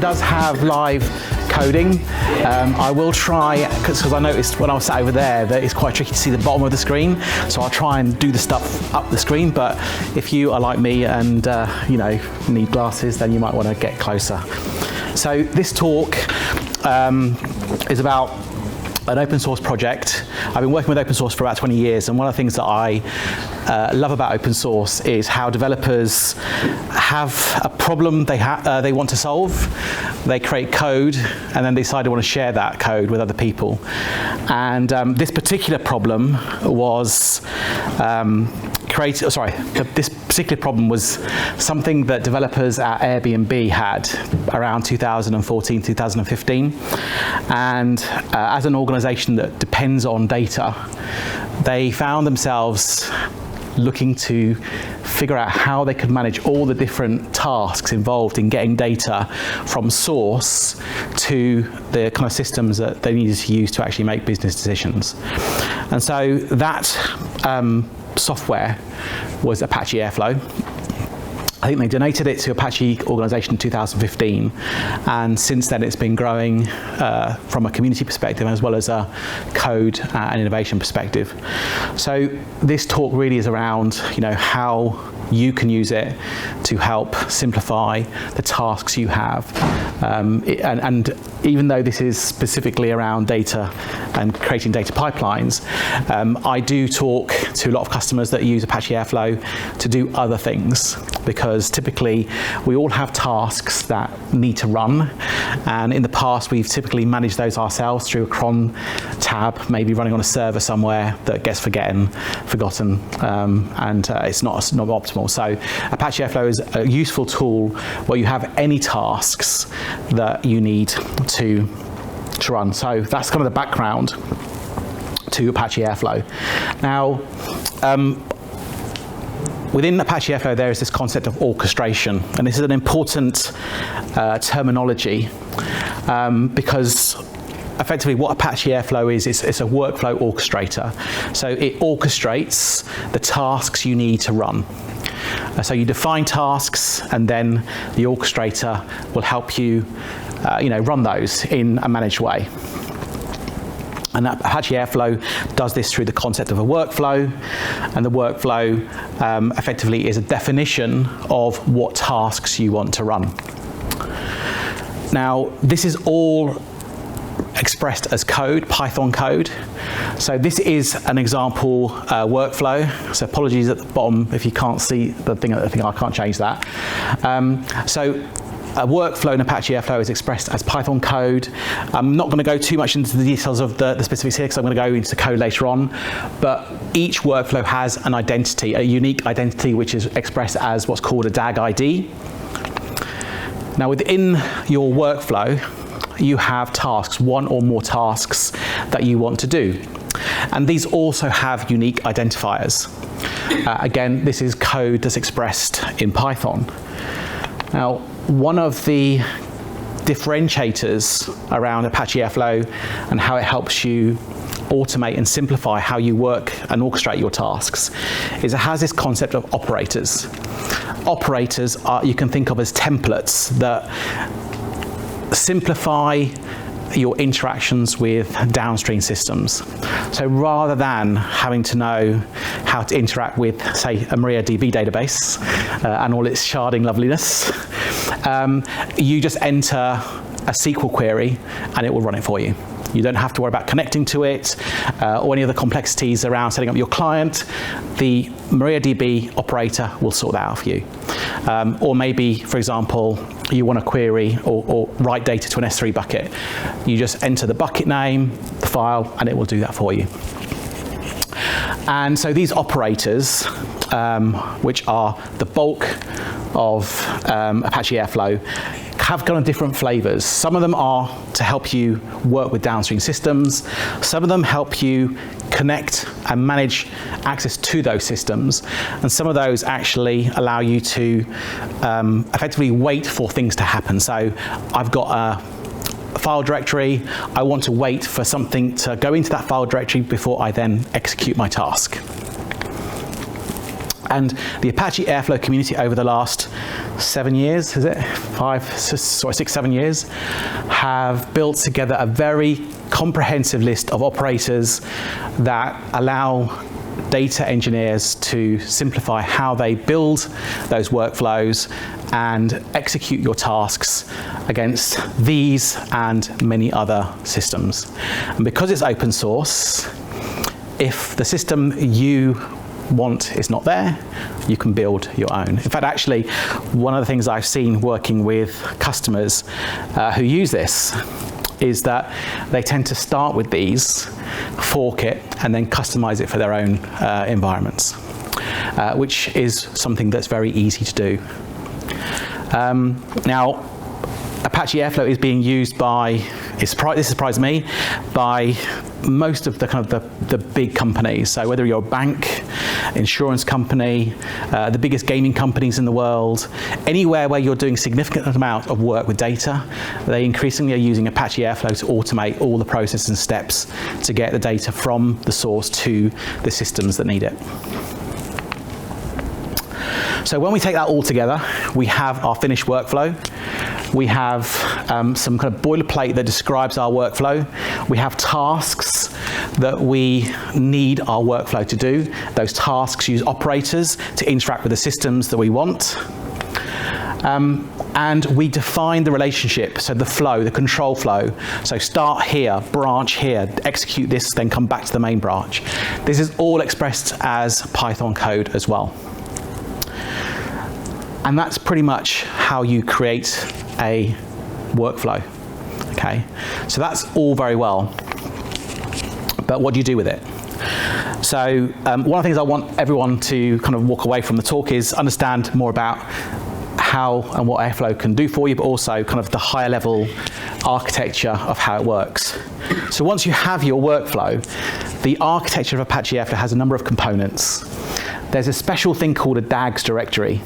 does have live coding. I will try, because I noticed when I was sat over there that it's quite tricky to see the bottom of the screen, so I'll try and do the stuff up the screen, but if you are like me and need glasses, then you might want to get closer. So this talk is about an open source project. I've been working with open source for about 20 years, and one of the things that I love about open source is how developers have a problem they want to solve. They create code, and then they decide they want to share that code with other people. And this particular problem was this particular problem was something that developers at Airbnb had around 2014, 2015. And as an organization that depends on data, they found themselves looking to figure out how they could manage all the different tasks involved in getting data from source to the kind of systems that they needed to use to actually make business decisions. And so that software was Apache Airflow. I think they donated it to Apache organization in 2015, and since then it's been growing from a community perspective as well as a code and innovation perspective. So this talk really is around how you can use it to help simplify the tasks you have. And even though this is specifically around data and creating data pipelines, I do talk to a lot of customers that use Apache Airflow to do other things, because typically we all have tasks that need to run, and in the past we've typically managed those ourselves through a cron tab, maybe running on a server somewhere that gets forgotten, and it's not optimal. So Apache Airflow is a useful tool where you have any tasks that you need to run. So that's kind of the background to Apache Airflow. Now, within Apache Airflow, there is this concept of orchestration, and this is an important terminology because effectively what Apache Airflow is, it's a workflow orchestrator. So it orchestrates the tasks you need to run. So you define tasks, and then the orchestrator will help you run those in a managed way. And Apache Airflow does this through the concept of a workflow, and the workflow effectively is a definition of what tasks you want to run. Now, this is all expressed as code, Python code. So this is an example workflow. So apologies at the bottom if you can't see the thing. I can't change that. So a workflow in Apache Airflow is expressed as Python code. I'm not going to go too much into the details of the specifics here, because I'm going to go into the code later on. But each workflow has an identity, a unique identity, which is expressed as what's called a DAG ID. Now, within your workflow, you have tasks, one or more tasks that you want to do. And these also have unique identifiers. Again, this is code that's expressed in Python. Now, one of the differentiators around Apache Airflow and how it helps you automate and simplify how you work and orchestrate your tasks is it has this concept of operators. Operators you can think of as templates that simplify your interactions with downstream systems. So rather than having to know how to interact with, say, a MariaDB database and all its sharding loveliness, you just enter a SQL query and it will run it for you. You don't have to worry about connecting to it or any other complexities around setting up your client. The MariaDB operator will sort that out for you. Or maybe, for example, you want to query or write data to an S3 bucket. You just enter the bucket name, the file, and it will do that for you. And so these operators, which are the bulk of Apache Airflow, have kind of different flavors. Some of them are to help you work with downstream systems. Some of them help you connect and manage access to those systems. And some of those actually allow you to effectively wait for things to happen. So I've got a file directory. I want to wait for something to go into that file directory before I then execute my task. And the Apache Airflow community over the last 7 years, is it? 6, 7 years, have built together a very comprehensive list of operators that allow data engineers to simplify how they build those workflows and execute your tasks against these and many other systems. And because it's open source, if the system you want is not there, you can build your own. In fact, actually, one of the things I've seen working with customers who use this is that they tend to start with these, fork it, and then customize it for their own environments, which is something that's very easy to do. Now, Apache Airflow is being used by, this surprised me, by most of the big companies. So whether you're a bank, insurance company, the biggest gaming companies in the world, anywhere where you're doing significant amount of work with data, they increasingly are using Apache Airflow to automate all the processes and steps to get the data from the source to the systems that need it. So when we take that all together, we have our finished workflow. We have some kind of boilerplate that describes our workflow. We have tasks that we need our workflow to do. Those tasks use operators to interact with the systems that we want. And we define the relationship, so the flow, the control flow. So start here, branch here, execute this, then come back to the main branch. This is all expressed as Python code as well. And that's pretty much how you create a workflow, okay? So that's all very well, but what do you do with it? So one of the things I want everyone to kind of walk away from the talk is understand more about how and what Airflow can do for you, but also kind of the higher level architecture of how it works. So once you have your workflow, the architecture of Apache Airflow has a number of components. There's a special thing called a DAGs directory,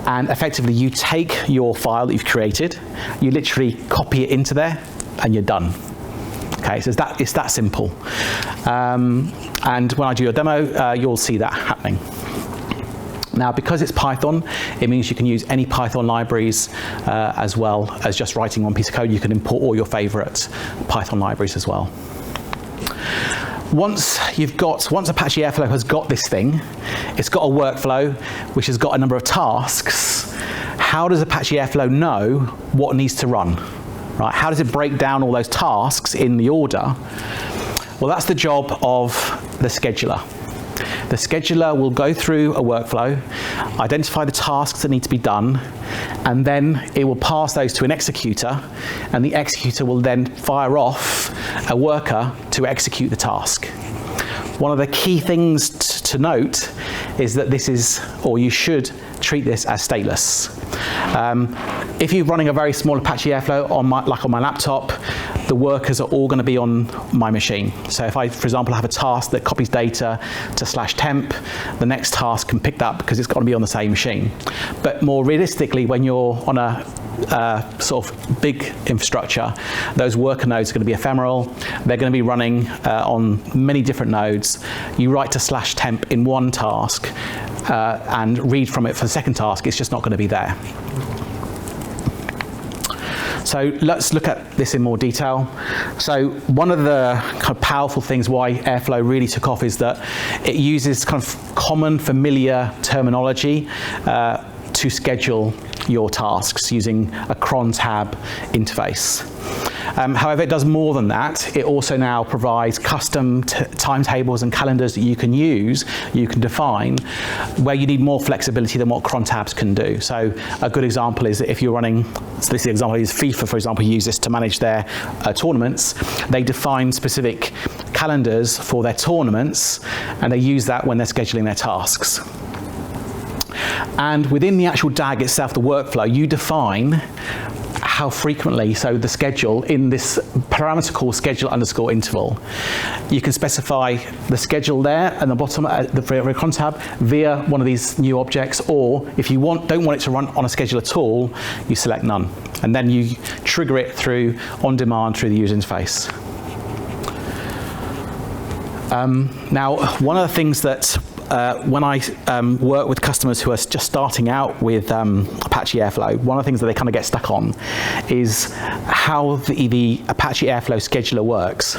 and effectively you take your file that you've created, you literally copy it into there, and you're done. Okay, so it's that simple. And when I do your demo, you'll see that happening. Now, because it's Python, it means you can use any Python libraries as well as just writing one piece of code. You can import all your favorite Python libraries as well. Once Apache Airflow has got this thing, it's got a workflow which has got a number of tasks. How does Apache Airflow know what needs to run? Right? How does it break down all those tasks in the order? Well, that's the job of the scheduler. The scheduler will go through a workflow, identify the tasks that need to be done, and then it will pass those to an executor, and the executor will then fire off a worker to execute the task. One of the key things to note is that this is, or you should treat this as stateless. If you're running a very small Apache Airflow like on my laptop, the workers are all going to be on my machine. So if I, for example, have a task that copies data to /temp, the next task can pick that because it's got to be on the same machine. But more realistically, when you're on a sort of big infrastructure, those worker nodes are going to be ephemeral. They're going to be running on many different nodes. You write to /temp in one task and read from it for the second task. It's just not going to be there. So let's look at this in more detail. So one of the kind of powerful things why Airflow really took off is that it uses kind of common, familiar terminology to schedule your tasks using a cron tab interface. However, it does more than that. It also now provides custom timetables and calendars that you can use, you can define, where you need more flexibility than what cron tabs can do. So a good example is that if you're running, so this example is FIFA, for example, use this to manage their tournaments. They define specific calendars for their tournaments, and they use that when they're scheduling their tasks. And within the actual DAG itself, the workflow, you define how frequently, so the schedule in this parameter called schedule_interval. You can specify the schedule there and the bottom the cron tab via one of these new objects, or if you don't want it to run on a schedule at all, you select none. And then you trigger it through on demand through the user interface. Now, one of the things that when I work with customers who are just starting out with Apache Airflow, one of the things that they kind of get stuck on is how the Apache Airflow scheduler works.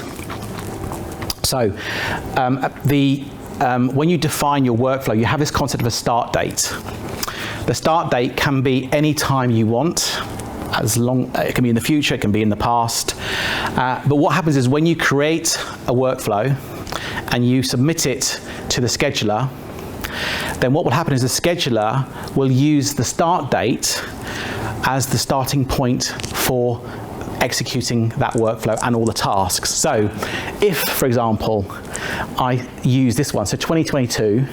So when you define your workflow, you have this concept of a start date. The start date can be any time you want. It can be in the future, it can be in the past. But what happens is when you create a workflow and you submit it to the scheduler, then what will happen is the scheduler will use the start date as the starting point for executing that workflow and all the tasks. So if, for example, I use this one, so 2022,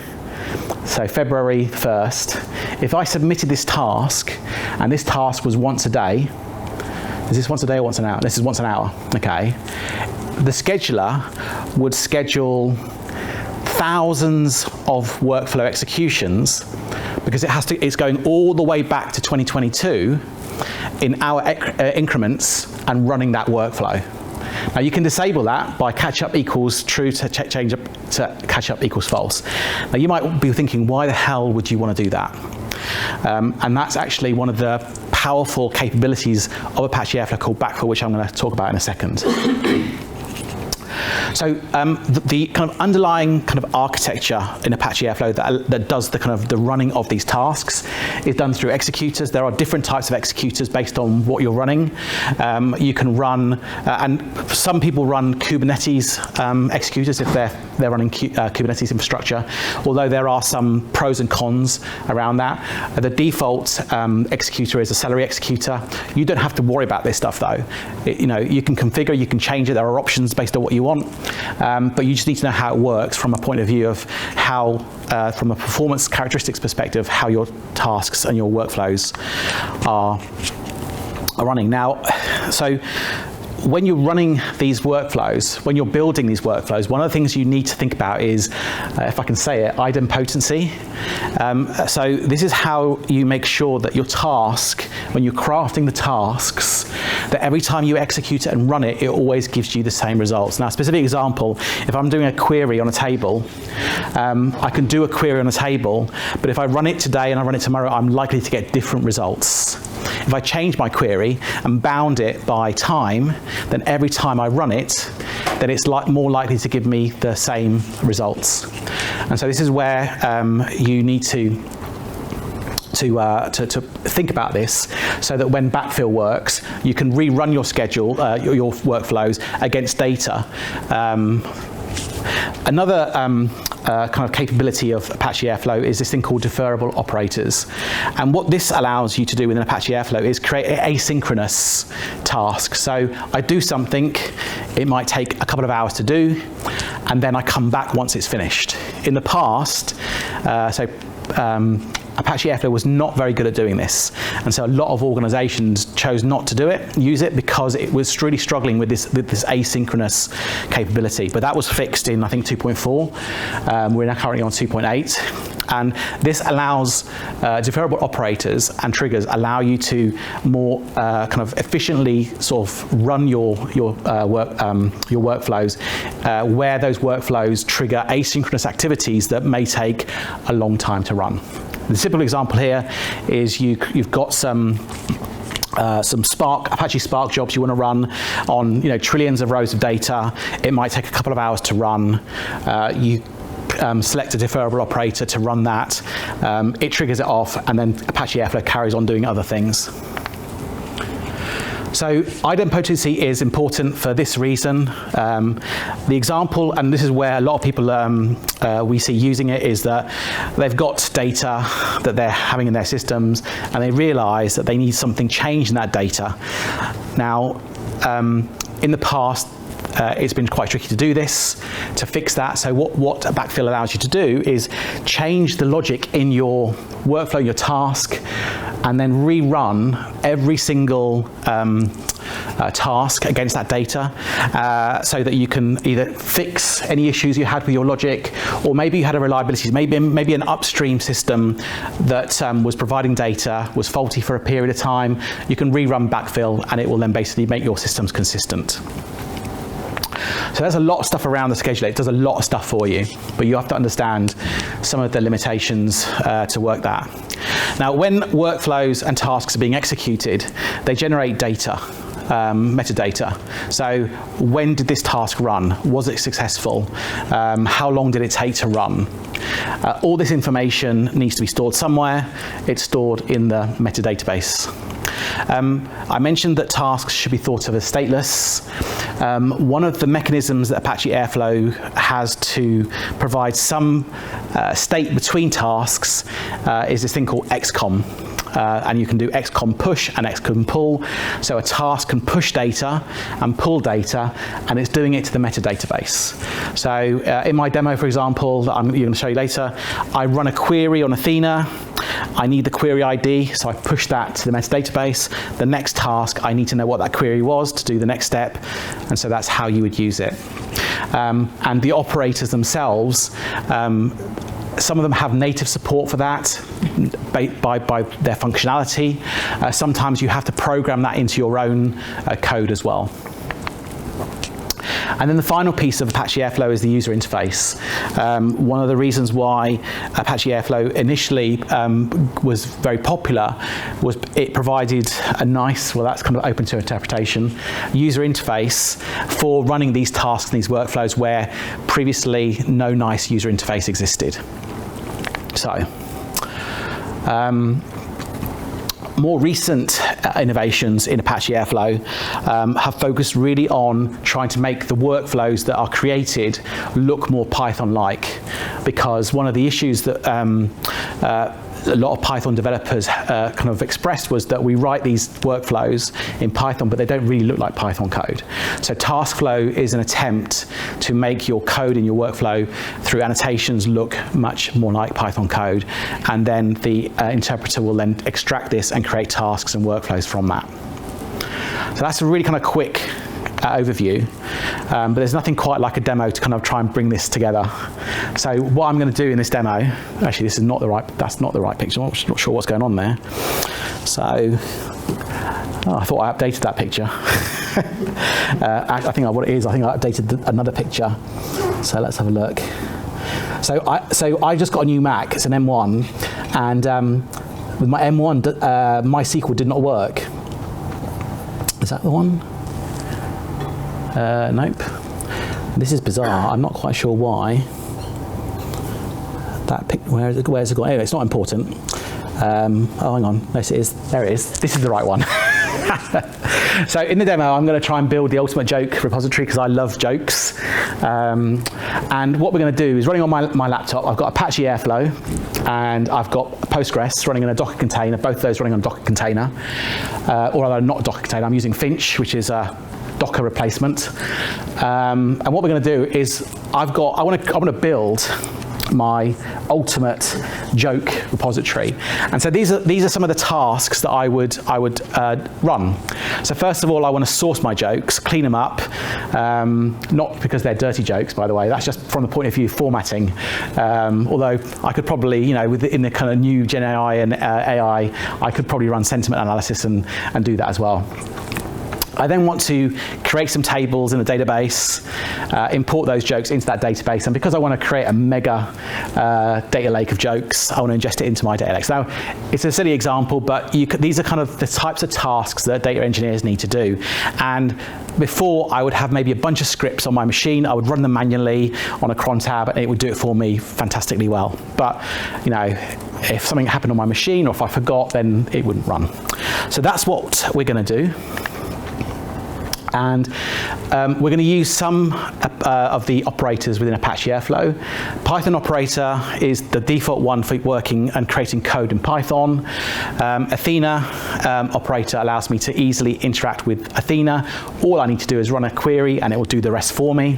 so February 1st, if I submitted this task, and this task was once a day, is this once a day or once an hour? This is once an hour, okay. The scheduler would schedule thousands of workflow executions because it's going all the way back to 2022 in hour increments and running that workflow. Now you can disable that by catch up equals true to change up to catch up equals false. Now you might be thinking, why the hell would you want to do that? And that's actually one of the powerful capabilities of Apache Airflow called backfill, which I'm going to talk about in a second. So the kind of underlying kind of architecture in Apache Airflow that does the kind of the running of these tasks is done through executors. There are different types of executors based on what you're running. You can run, and some people run Kubernetes executors if they're running Kubernetes infrastructure, although there are some pros and cons around that. The default executor is a Celery executor. You don't have to worry about this stuff though. You can configure, you can change it. There are options based on what you want, but you just need to know how it works from a point of view of how, from a performance characteristics perspective, how your tasks and your workflows are running. Now, so when you're running these workflows, when you're building these workflows, one of the things you need to think about is, if I can say it, idempotency. So this is how you make sure that your task, when you're crafting the tasks, that every time you execute it and run it, it always gives you the same results. Now, a specific example, if I'm doing a query on a table, I can do a query on a table, but if I run it today and I run it tomorrow, I'm likely to get different results. If I change my query and bound it by time, then every time I run it, then it's more likely to give me the same results. And so this is where you need to think about this, so that when backfill works, you can rerun your schedule, your workflows against data. Another kind of capability of Apache Airflow is this thing called deferrable operators. And what this allows you to do within Apache Airflow is create an asynchronous task. So I do something, it might take a couple of hours to do, and then I come back once it's finished. In the past, Apache Airflow was not very good at doing this, and so a lot of organizations chose not to use it because it was really struggling with this asynchronous capability. But that was fixed in, I think, 2.4. We're now currently on 2.8, and this allows deferrable operators and triggers allow you to more kind of efficiently sort of run your workflows, where those workflows trigger asynchronous activities that may take a long time to run. The simple example here is you've got some Apache Spark jobs you want to run on trillions of rows of data. It might take a couple of hours to run. You select a deferrable operator to run that. It triggers it off, and then Apache Airflow carries on doing other things. So idempotency is important for this reason. The example, and this is where a lot of people we see using it, is that they've got data that they're having in their systems, and they realize that they need something changed in that data. Now, in the past, it's been quite tricky to do this, to fix that. So what a backfill allows you to do is change the logic in your workflow, your task, and then rerun every single task against that data, so that you can either fix any issues you had with your logic, or maybe you had a reliability, maybe an upstream system that was providing data was faulty for a period of time. You can rerun backfill, and it will then basically make your systems consistent. So there's a lot of stuff around the scheduler. It does a lot of stuff for you, but you have to understand some of the limitations to work that. Now, when workflows and tasks are being executed, they generate data, metadata. So when did this task run? Was it successful? How long did it take to run? All this information needs to be stored somewhere. It's stored in the metadata base. I mentioned that tasks should be thought of as stateless. One of the mechanisms that Apache Airflow has to provide some state between tasks is this thing called XCOM. And you can do XCOM push and XCOM pull. So a task can push data and pull data, and it's doing it to the metadata base. So in my demo, for example, that I'm going to show you later, I run a query on Athena. I need the query ID, so I push that to the metadata base. The next task, I need to know what that query was to do the next step, and so that's how you would use it. And the operators themselves, some of them have native support for that by their functionality. Sometimes you have to program that into your own code as well. And then the final piece of Apache Airflow is the user interface. One of the reasons why Apache Airflow initially was very popular was it provided a nice, well, that's kind of open to interpretation, user interface for running these tasks and these workflows where previously no nice user interface existed. So, more recent innovations in Apache Airflow have focused really on trying to make the workflows that are created look more Python-like, because one of the issues that a lot of Python developers kind of expressed was that we write these workflows in Python, but they don't really look like Python code. So TaskFlow is an attempt to make your code and your workflow through annotations look much more like Python code, and then the interpreter will then extract this and create tasks and workflows from that. So that's a really kind of quick overview, but there's nothing quite like a demo to kind of try and bring this together. So what I'm going to do in this demo, actually this is not the right, that's not the right picture, I'm not sure what's going on there. So, I thought I updated that picture. I think what it is, I think I updated another picture. So let's have a look. So I just got a new Mac, it's an M1, and with my M1, MySQL did not work. Is that the one? Nope. This is bizarre. I'm not quite sure why. Where's it gone? Anyway, it's not important. Oh, hang on. Yes, it is. There it is. This is the right one. So in the demo, I'm going to try and build the ultimate joke repository because I love jokes. And what we're going to do is, running on my laptop, I've got Apache Airflow and I've got Postgres running in a Docker container, both of those running on a Docker container. Or although not a Docker container, I'm using Finch, which is a Docker replacement. And what we're going to do is, I want to build my ultimate joke repository. And so these are some of the tasks that I would run. So first of all, I want to source my jokes, clean them up, not because they're dirty jokes, by the way. That's just from the point of view of formatting. Although I could probably, in the kind of new Gen AI and AI, I could probably run sentiment analysis and do that as well. I then want to create some tables in the database, import those jokes into that database, and because I want to create a mega data lake of jokes, I want to ingest it into my data lake. So now, it's a silly example, but these are kind of the types of tasks that data engineers need to do. And before, I would have maybe a bunch of scripts on my machine. I would run them manually on a cron tab, and it would do it for me fantastically well. But, if something happened on my machine, or if I forgot, then it wouldn't run. So that's what we're going to do. And we're going to use some of the operators within Apache Airflow. Python operator is the default one for working and creating code in Python. Athena operator allows me to easily interact with Athena. All I need to do is run a query and it will do the rest for me.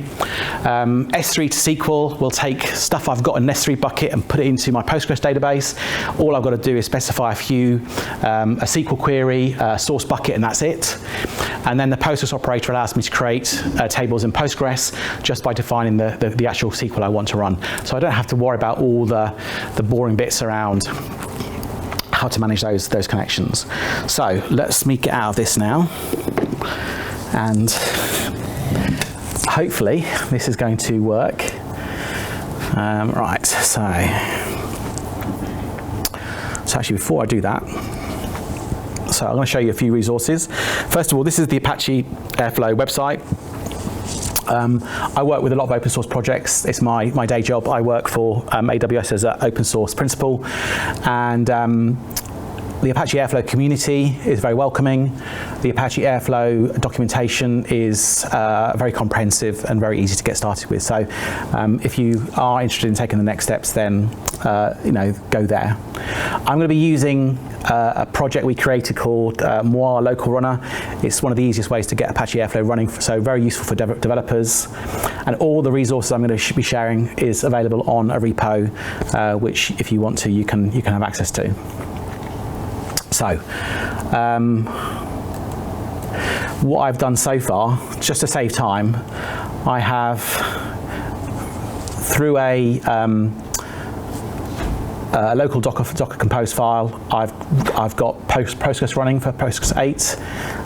S3 to SQL will take stuff I've got in an S3 bucket and put it into my Postgres database. All I've got to do is specify a SQL query, a source bucket, and that's it. And then the Postgres operator allows me to create tables in Postgres just by defining the actual SQL I want to run. So I don't have to worry about all the boring bits around how to manage those connections. So let's me get out of this now. And hopefully this is going to work. Right, so actually before I do that, so I'm going to show you a few resources. First of all, this is the Apache Airflow website. I work with a lot of open source projects. It's my day job. I work for AWS as an open source principal, and the Apache Airflow community is very welcoming. The Apache Airflow documentation is very comprehensive and very easy to get started with. So if you are interested in taking the next steps, then go there. I'm going to be using a project we created called Moi Local Runner. It's one of the easiest ways to get Apache Airflow running, so very useful for developers. And all the resources I'm going to be sharing is available on a repo, which if you want to, you can have access to. So, what I've done so far, just to save time, I have, through a local Docker Compose file, I've got Postgres running for Postgres 8,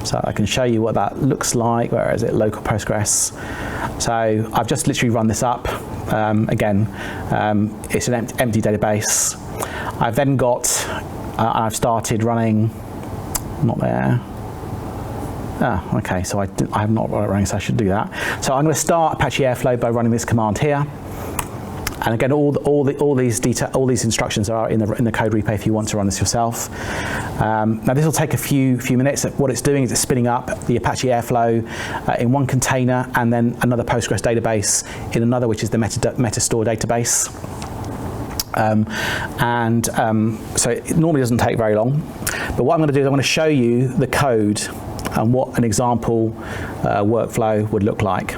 so I can show you what that looks like. Where is it? Local Postgres. So I've just literally run this up. Again, it's an empty database. I've then got. I've started running, not there. Okay, so I have not running, so I should do that. So I'm going to start Apache Airflow by running this command here. And again, all these instructions are in the code repo if you want to run this yourself. Now this will take a few minutes. What it's doing is it's spinning up the Apache Airflow in one container, and then another Postgres database in another, which is the Metastore database. So it normally doesn't take very long, but what I'm going to do is I'm going to show you the code and what an example workflow would look like.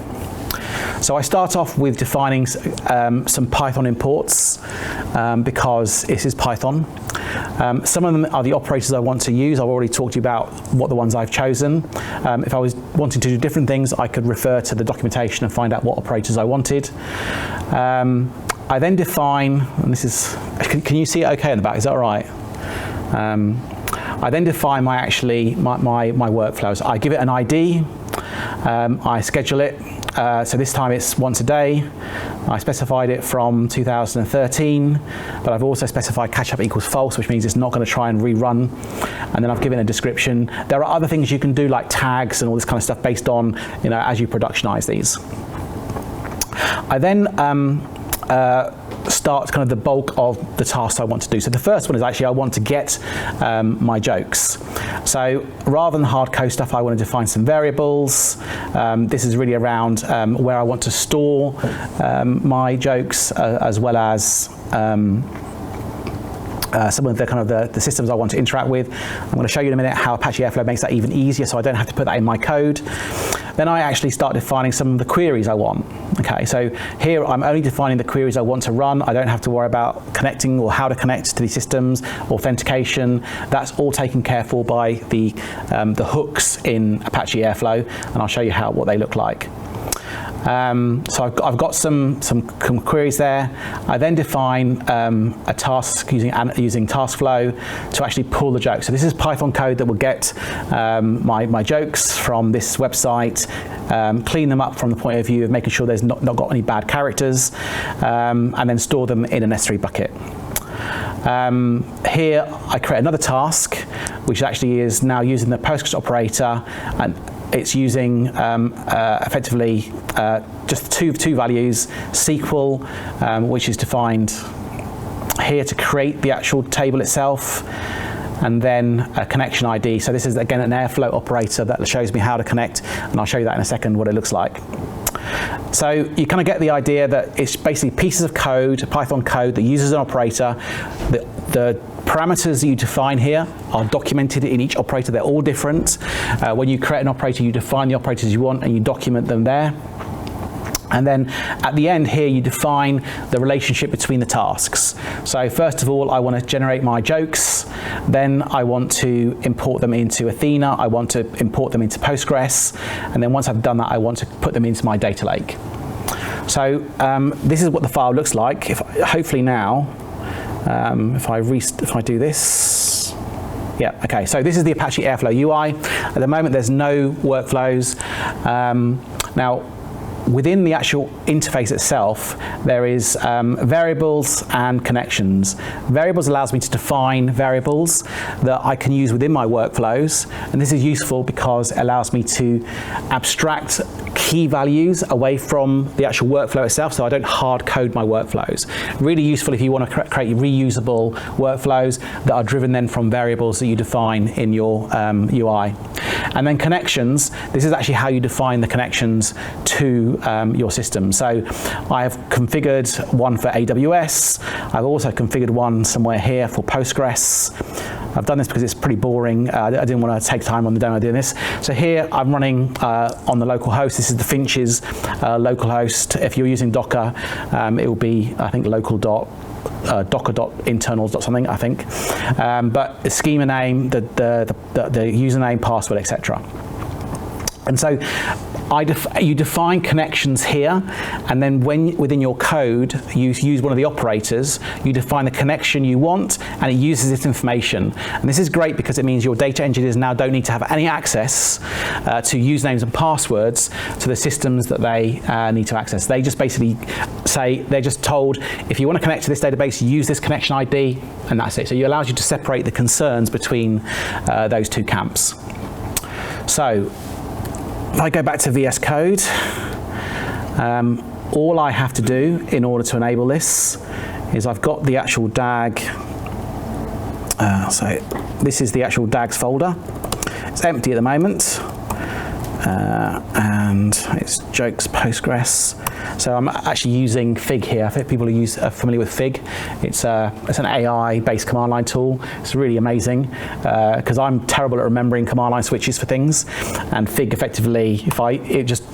So I start off with defining some Python imports because this is Python. Some of them are the operators I want to use. I've already talked to you about what the ones I've chosen. If I was wanting to do different things, I could refer to the documentation and find out what operators I wanted. I then define, and this is, can you see it okay in the back? Is that all right? I then define my workflows. I give it an ID, I schedule it, so this time it's once a day. I specified it from 2013, but I've also specified catch-up equals false, which means it's not going to try and rerun. And then I've given a description. There are other things you can do, like tags and all this kind of stuff based on, as you productionize these. I then start kind of the bulk of the tasks I want to do. So the first one is actually I want to get my jokes. So rather than hard code stuff, I want to define some variables. This is really around where I want to store my jokes, as well as some of the kind of the systems I want to interact with. I'm going to show you in a minute how Apache Airflow makes that even easier, so I don't have to put that in my code. Then I actually start defining some of the queries I want. Okay, so here I'm only defining the queries I want to run. I don't have to worry about connecting or how to connect to these systems, authentication. That's all taken care of by the hooks in Apache Airflow, and I'll show you what they look like. So I've got some queries there. I then define a task using task flow to actually pull the jokes. So this is Python code that will get my jokes from this website, clean them up from the point of view of making sure there's not got any bad characters, and then store them in an S3 bucket. Here I create another task, which actually is now using the Postgres operator, and it's using effectively just two values, SQL, which is defined here to create the actual table itself, and then a connection ID. So this is again an Airflow operator that shows me how to connect, and I'll show you that in a second what it looks like. So you kind of get the idea that it's basically pieces of code, Python code that uses an operator. The parameters that you define here are documented in each operator. They're all different. When you create an operator, you define the operators you want and you document them there. And then at the end here, you define the relationship between the tasks. So first of all, I want to generate my jokes. Then I want to import them into Athena. I want to import them into Postgres. And then once I've done that, I want to put them into my data lake. So this is what the file looks like. Hopefully now, if I do this, yeah, okay. So this is the Apache Airflow UI. At the moment, there's no workflows. Now, within the actual interface itself, there is variables and connections. Variables allows me to define variables that I can use within my workflows, and this is useful because it allows me to abstract key values away from the actual workflow itself, so I don't hard code my workflows. Really useful if you want to create reusable workflows that are driven then from variables that you define in your UI. And then connections, this is actually how you define the connections to your system. So I have configured one for AWS. I've also configured one somewhere here for Postgres. I've done this because it's pretty boring. I didn't want to take time on the demo doing this. So here I'm running on the local host. This is the Finch's local host. If you're using Docker, it will be, I think, docker.internals something, I think. But the schema name, the username, password, etc. And so you define connections here, and then within your code you use one of the operators, you define the connection you want, and it uses this information. And this is great because it means your data engineers now don't need to have any access to usernames and passwords to the systems that they need to access. They just basically say, they're just told, if you want to connect to this database, use this connection ID, and that's it. So it allows you to separate the concerns between those two camps. So if I go back to VS Code, all I have to do in order to enable this is I've got the actual DAG. So this is the actual DAGs folder. It's empty at the moment, and it's jokes Postgres. So I'm actually using Fig here. I think people are familiar with Fig. It's an AI-based command line tool. It's really amazing because I'm terrible at remembering command line switches for things, and Fig effectively, it just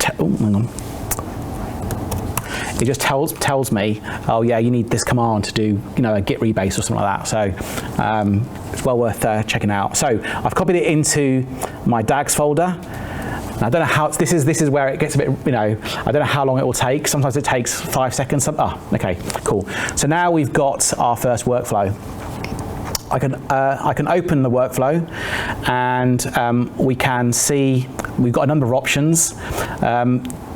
tells me, oh yeah, you need this command to do, a git rebase or something like that. So it's well worth checking out. So I've copied it into my DAGs folder. I don't know how, this is where it gets a bit, I don't know how long it will take. Sometimes it takes 5 seconds. Okay, cool. So now we've got our first workflow. I can open the workflow, and we can see we've got a number of options.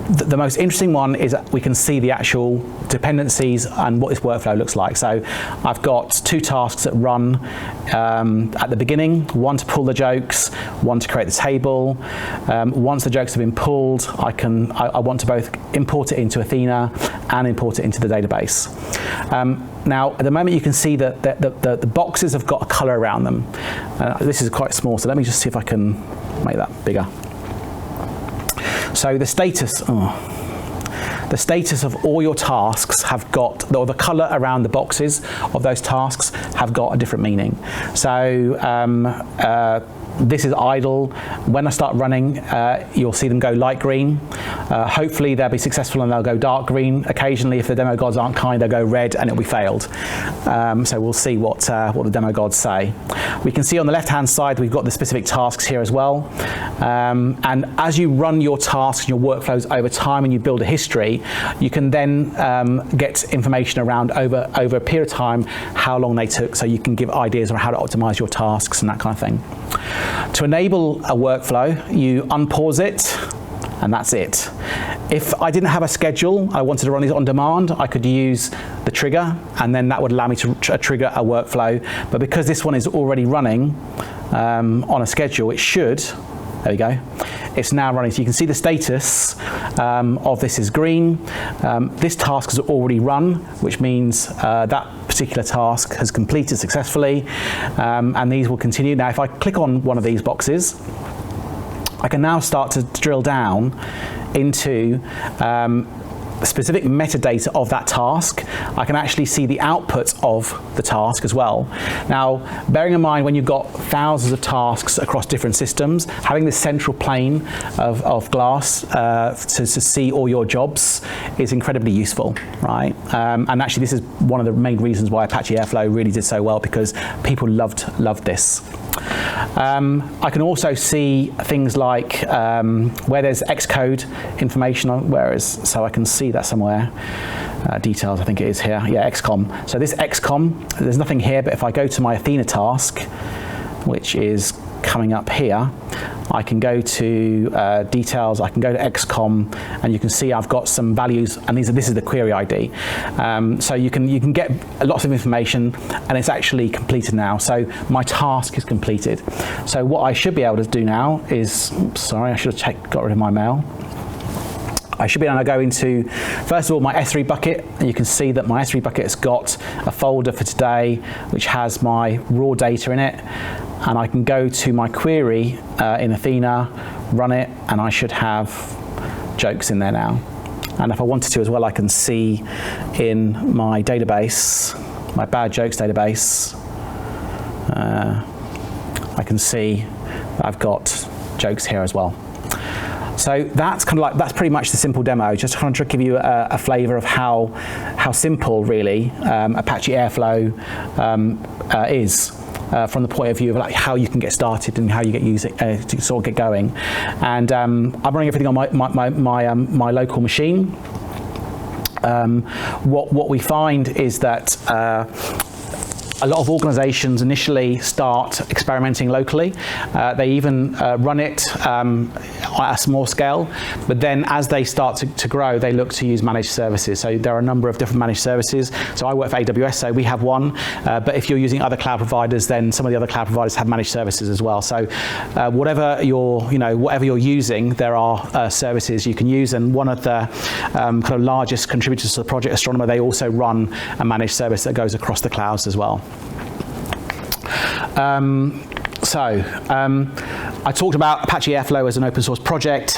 The most interesting one is that we can see the actual dependencies and what this workflow looks like. So I've got 2 tasks that run at the beginning, one to pull the jokes, one to create the table. Once the jokes have been pulled, I want to both import it into Athena and import it into the database. Now, at the moment, you can see that the boxes have got a color around them. This is quite small, so let me just see if I can make that bigger. So the status of all your tasks have got, or the color around the boxes of those tasks have got a different meaning. So this is idle. When I start running, you'll see them go light green. Hopefully they'll be successful and they'll go dark green. Occasionally, if the demo gods aren't kind, they'll go red and it'll be failed. So we'll see what the demo gods say. We can see on the left-hand side, we've got the specific tasks here as well. And as you run your tasks, your workflows over time, and you build a history, you can then get information around over a period of time how long they took, so you can give ideas on how to optimize your tasks and that kind of thing. To enable a workflow, you unpause it, and that's it. If I didn't have a schedule, I wanted to run these on demand, I could use the trigger, and then that would allow me to trigger a workflow. But because this one is already running on a schedule, it should, there we go, it's now running. So you can see the status of this is green. This task has already run, which means that particular task has completed successfully, and these will continue. Now, if I click on one of these boxes, I can now start to drill down into specific metadata of that task. I can actually see the output of the task as well. Now, bearing in mind when you've got thousands of tasks across different systems, having this central plane of glass to see all your jobs is incredibly useful, right? And actually this is one of the main reasons why Apache Airflow really did so well, because people loved this. I can also see things like where there's Xcode information on, so I can see that somewhere. Details, I think it is here. Yeah, XCOM. So this XCOM, there's nothing here, but if I go to my Athena task, which is coming up here, I can go to details, I can go to XCOM, and you can see I've got some values, and this is the query ID. So you can get lots of information, and it's actually completed now. So my task is completed. So what I should be able to do now is, sorry, I should have got rid of my mail. I should be able to go into, first of all, my S3 bucket, and you can see that my S3 bucket has got a folder for today which has my raw data in it, and I can go to my query in Athena, run it, and I should have jokes in there now. And if I wanted to as well, I can see in my database, my bad jokes database, I can see that I've got jokes here as well. So that's kind of like, that's pretty much the simple demo, just to kind of give you a flavour of how simple really Apache Airflow is from the point of view of like how you can get started and how you get to sort of get going. And I'm running everything on my local machine. What we find is that a lot of organizations initially start experimenting locally. They even run it at a small scale, but then as they start to grow, they look to use managed services. So there are a number of different managed services. So I work for AWS, so we have one, but if you're using other cloud providers, then some of the other cloud providers have managed services as well. So whatever you're using, there are services you can use, and one of the kind of largest contributors to the project, Astronomer, they also run a managed service that goes across the clouds as well. I talked about Apache Airflow as an open source project.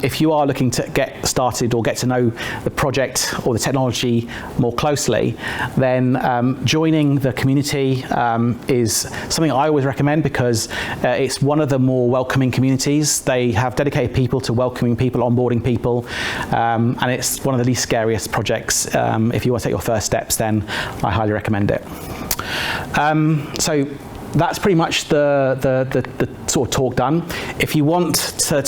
If you are looking to get started or get to know the project or the technology more closely, then joining the community is something I always recommend, because it's one of the more welcoming communities. They have dedicated people to welcoming people, onboarding people, and it's one of the least scariest projects. If you want to take your first steps, then I highly recommend it. So that's pretty much the sort of talk done. If you want to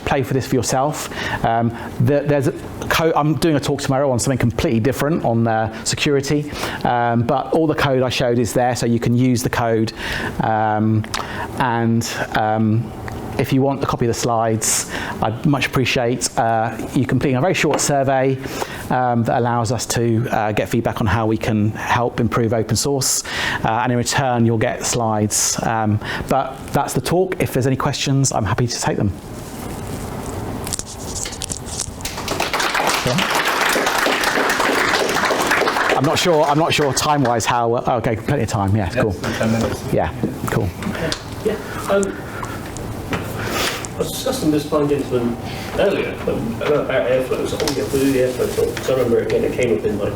play for this for yourself, there's a code. I'm doing a talk tomorrow on something completely different on security, but all the code I showed is there, so you can use the code. If you want a copy of the slides, I'd much appreciate you completing a very short survey that allows us to get feedback on how we can help improve open source, and in return you'll get slides. But that's the talk. If there's any questions, I'm happy to take them. I'm not sure time-wise how. Okay, plenty of time. Yeah, cool. 10 minutes. Yeah, cool. Yeah. I was discussing this fine gentleman earlier about Airflow. So, we'll do the Airflow talk. So I remember again, it came up in like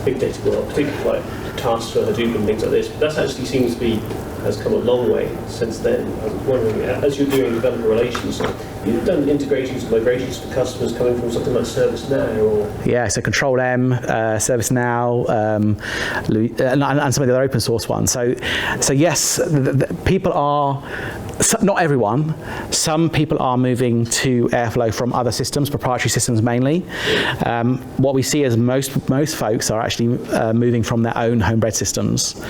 big data world, particularly like tasks for Hadoop and things like this. But that actually seems to has come a long way since then. I was wondering, as you're doing developer relations, you've done integrations and migrations for customers coming from something like ServiceNow or... Yeah, so Control M, ServiceNow, and some of the other open source ones. So yes, people are, not everyone, some people are moving to Airflow from other systems, proprietary systems mainly. What we see is most folks are actually moving from their own homebred systems.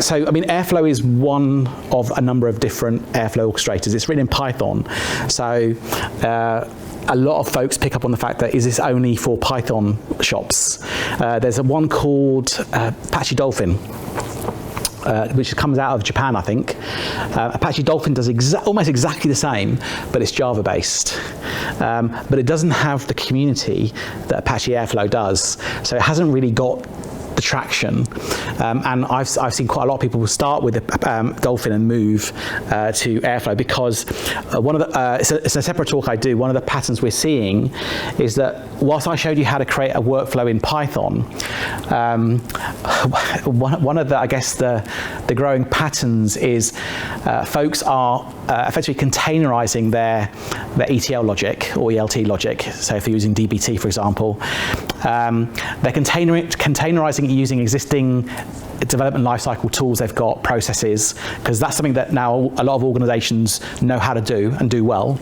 So, I mean, Airflow is one of a number of different Airflow orchestrators. It's written in Python. So, a lot of folks pick up on the fact that, is this only for Python shops? There's one called Apache Dolphin, which comes out of Japan, I think. Apache Dolphin does almost exactly the same, but it's Java-based. But it doesn't have the community that Apache Airflow does. So it hasn't really got the traction, and I've seen quite a lot of people who start with the Dolphin and move to Airflow, because one of the it's a separate talk I do. One of the patterns we're seeing is that whilst I showed you how to create a workflow in Python, one of the, I guess, the growing patterns is folks are effectively containerizing their ETL logic or ELT logic. So if you're using DBT, for example, they're containerizing it using existing development lifecycle tools they've got, processes, because that's something that now a lot of organizations know how to do and do well.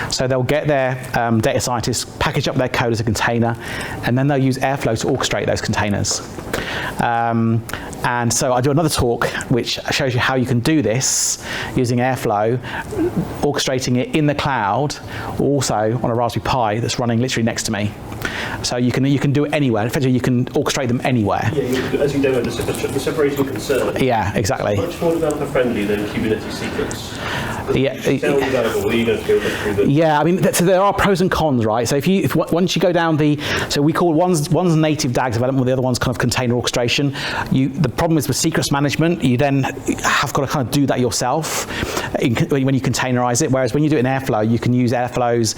So they'll get their data scientists, package up their code as a container, and then they'll use Airflow to orchestrate those containers. And so I do another talk which shows you how you can do this using Airflow, orchestrating it in the cloud, also on a Raspberry Pi that's running literally next to me. So you can do it anywhere. Effectively, you can orchestrate them anywhere. Yeah, as you know, the separation concern. Yeah, exactly. Much more developer friendly than Kubernetes secrets. Yeah, Tell developer, what are you going to go through the... Yeah, I mean, so there are pros and cons, right? So once you go down so we call one's native DAG development, the other one's kind of container orchestration. The problem is with secrets management, you then have got to kind of do that yourself when you containerize it. Whereas when you do it in Airflow, you can use Airflow's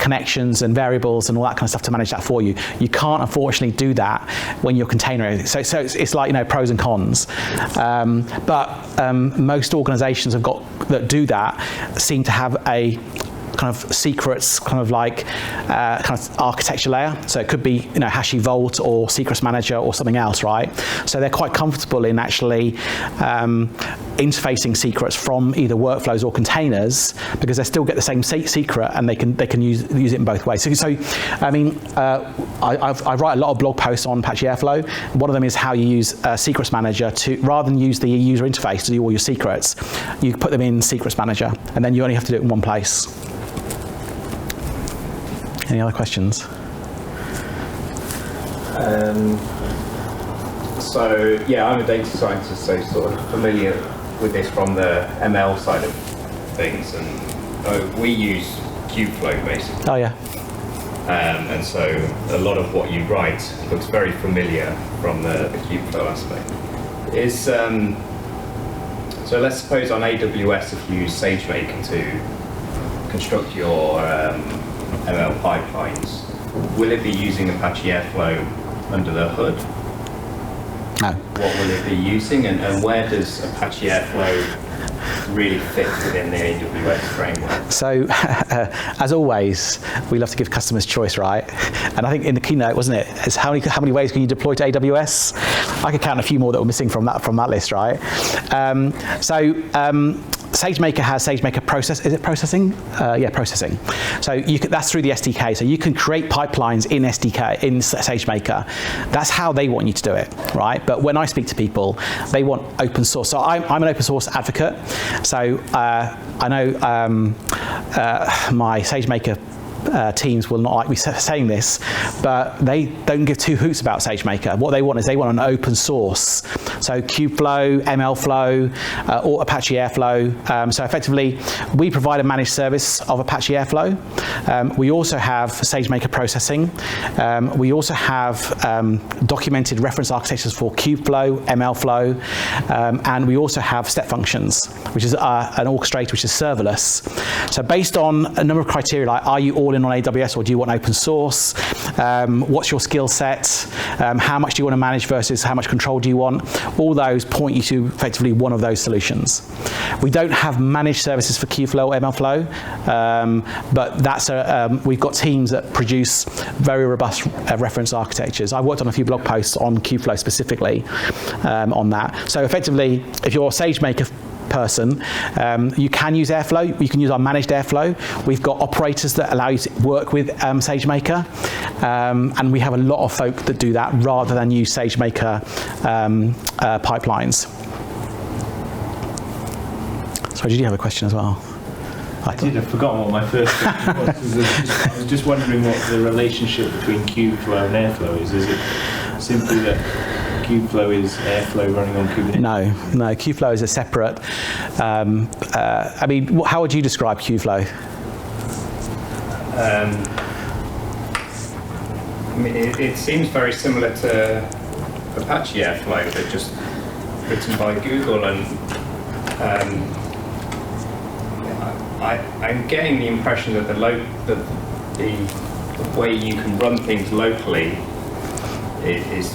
connections and variables and all that kind of stuff to manage that for you. You can't unfortunately do that when you're containerizing. So it's like, pros and cons. But most organizations that do that seem to have a kind of secrets, kind of architecture layer. So it could be, Hashi Vault or Secrets Manager or something else, right? So they're quite comfortable in actually interfacing secrets from either workflows or containers, because they still get the same secret and they can use it in both ways. So I mean, I write a lot of blog posts on Apache Airflow. One of them is how you use Secrets Manager to, rather than use the user interface to do all your secrets, you put them in Secrets Manager, and then you only have to do it in one place. Any other questions? So yeah, I'm a data scientist, so sort of familiar with this from the ML side of things, and we use Kubeflow basically. Oh yeah. And so a lot of what you write looks very familiar from the Kubeflow aspect. So let's suppose on AWS, if you use SageMaker to construct your ML pipelines, will it be using Apache Airflow under the hood? No. What will it be using, and where does Apache Airflow really fit within the AWS framework? So, as always, we love to give customers choice, right? And I think in the keynote, wasn't it? It's how many ways can you deploy to AWS? I could count a few more that were missing from that list, right? SageMaker has SageMaker process. Is it processing? Yeah, processing. So that's through the SDK. So you can create pipelines in SageMaker. That's how they want you to do it, right? But when I speak to people, they want open source. So I'm an open source advocate. So I know my SageMaker teams will not like me saying this, but they don't give two hoots about SageMaker. What they want is an open source. So Kubeflow, MLflow, or Apache Airflow. So effectively, we provide a managed service of Apache Airflow. We also have SageMaker processing. We also have documented reference architectures for Kubeflow, MLflow, and we also have step functions, which is an orchestrator which is serverless. So based on a number of criteria, like are you all in on AWS or do you want open source? What's your skill set? How much do you want to manage versus how much control do you want? All those point you to effectively one of those solutions. We don't have managed services for Kubeflow or MLflow, but that's we've got teams that produce very robust reference architectures. I worked on a few blog posts on Kubeflow specifically on that. So effectively, if you're a SageMaker person, you can use Airflow. You can use our managed Airflow. We've got operators that allow you to work with SageMaker, and we have a lot of folk that do that rather than use SageMaker pipelines. Sorry, did you have a question as well? I did. I've forgotten what my first question was. I was just wondering what the relationship between Kubeflow and Airflow is. Is it simply that Kubeflow is Airflow running on Kubernetes? No, Kubeflow is a separate. I mean, how would you describe Kubeflow? I mean, it seems very similar to Apache Airflow, but just written by Google, and I'm getting the impression that the way you can run things locally is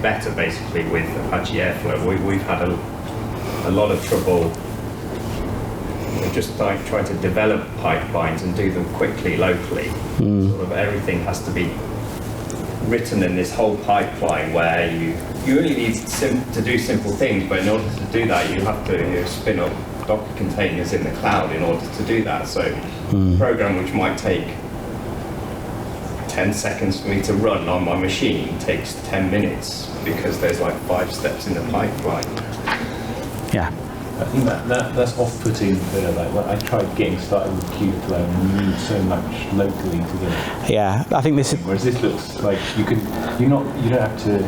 better, basically, with Apache Airflow. We've had a lot of trouble just trying to develop pipelines and do them quickly locally. Sort of everything has to be written in this whole pipeline where you only need to do simple things, but in order to do that, you have to spin up Docker containers in the cloud in order to do that. So a program which might take 10 seconds for me to run on my machine takes 10 minutes because there's like 5 steps in the pipeline. Yeah. I think that's off-putting for like when I tried getting started with Kubeflow and you need so much locally to do it. Yeah, I think this is. Whereas this looks like you don't have to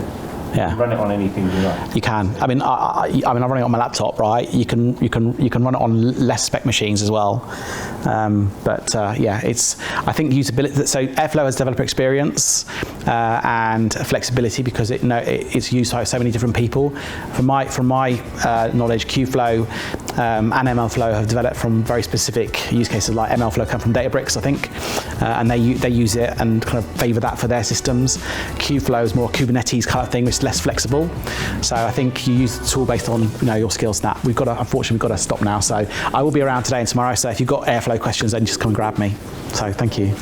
Yeah. run it on anything you like. You can. I mean, I'm running it on my laptop, right? You can run it on less spec machines as well. Yeah, it's. I think usability. So Airflow has developer experience and flexibility because it's used by so many different people. From my knowledge, Kubeflow and MLflow have developed from very specific use cases. Like MLflow come from Databricks, I think, and they use it and kind of favour that for their systems. Kubeflow is more Kubernetes kind of thing, which is less flexible. So I think you use the tool based on your skill set. Unfortunately, we've got to stop now. So I will be around today and tomorrow. So if you've got Airflow questions, then just come and grab me. So thank you.